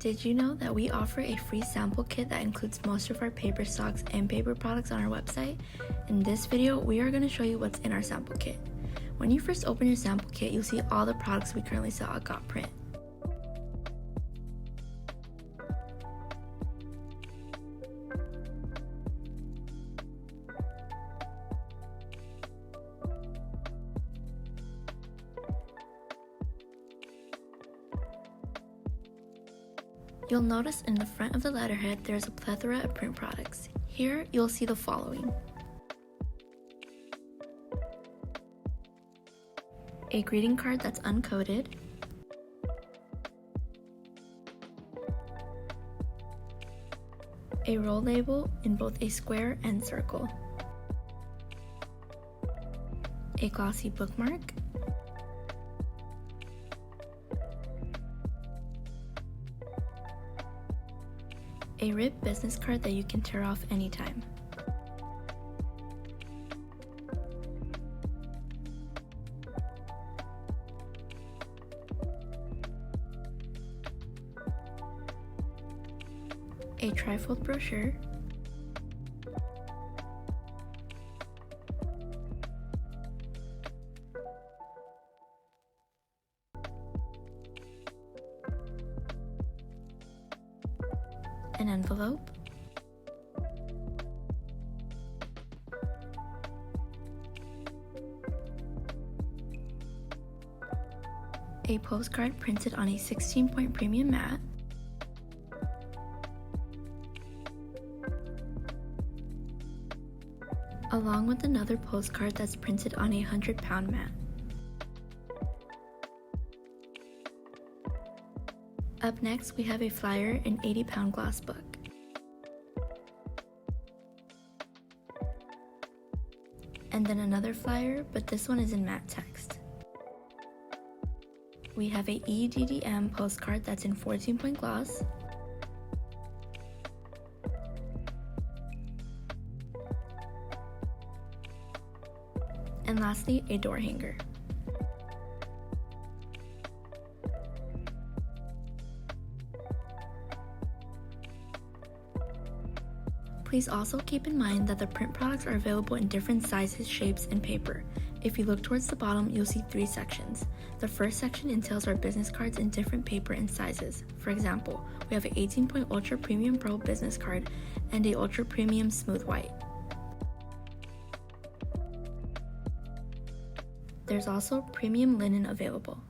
Did you know that we offer a free sample kit that includes most of our paper stocks and paper products on our website? In this video, we are going to show you what's in our sample kit. When you first open your sample kit, you'll see all the products we currently sell at GotPrint. You'll notice in the front of the letterhead there's a plethora of print products. Here you'll see the following: a greeting card that's uncoated, a roll label in both a square and circle, a glossy bookmark, a ribbed business card that you can tear off anytime, a trifold brochure, an envelope, a postcard printed on a 16-point premium mat, along with another postcard that's printed on a 100-pound mat. Up next, we have a flyer in 80-pound gloss book. And then another flyer, but this one is in matte text. We have a EDDM postcard that's in 14-point gloss, and lastly, a door hanger. Please also keep in mind that the print products are available in different sizes, shapes, and paper. If you look towards the bottom, you'll see 3 sections. The first section entails our business cards in different paper and sizes. For example, we have an 18-point Ultra Premium Pro business card and a Ultra Premium Smooth White. There's also premium linen available.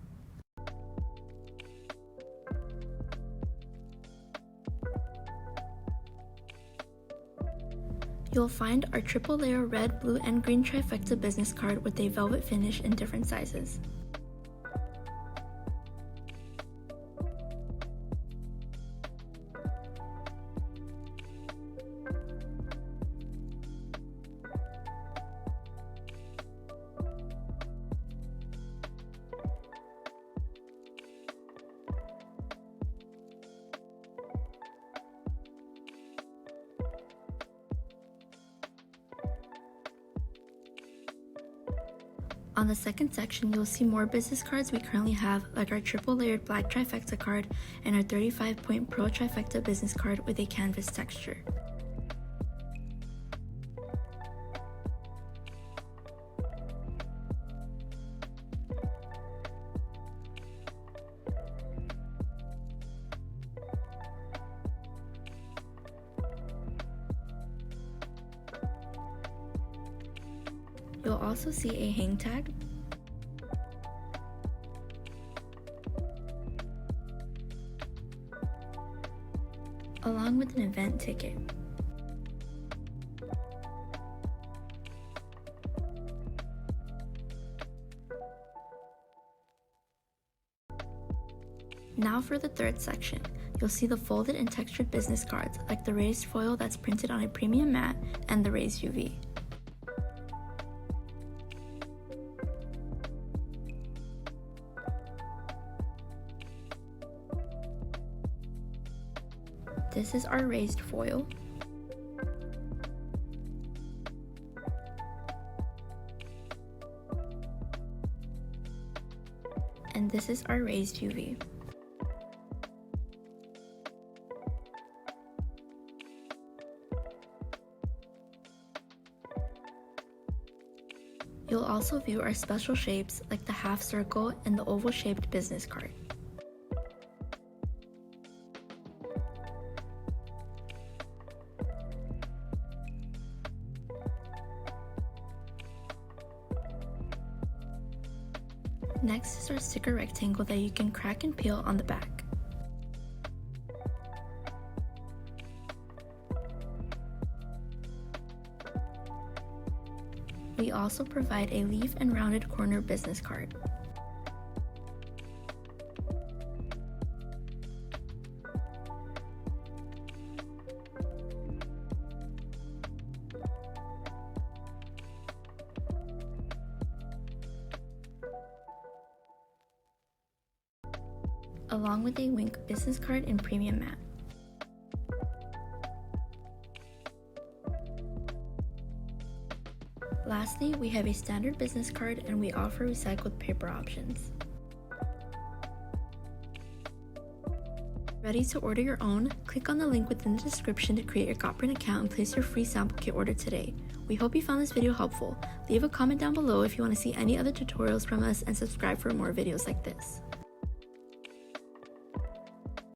You'll find our triple layer red, blue, and green trifecta business card with a velvet finish in different sizes. On the second section, you'll see more business cards we currently have, like our triple layered black trifecta card and our 35-point Pro Trifecta business card with a canvas texture. You'll also see a hang tag, along with an event ticket. Now for the third section, you'll see the folded and textured business cards, like the raised foil that's printed on a premium mat and the raised UV. This is our raised foil. And this is our raised UV. You'll also view our special shapes like the half circle and the oval-shaped business card. Next is our sticker rectangle that you can crack and peel on the back. We also provide a leaf and rounded corner business card. Along with a Wink business card in premium matte. Lastly, we have a standard business card and we offer recycled paper options. Ready to order your own? Click on the link within the description to create your GotPrint account and place your free sample kit order today. We hope you found this video helpful. Leave a comment down below if you want to see any other tutorials from us and subscribe for more videos like this.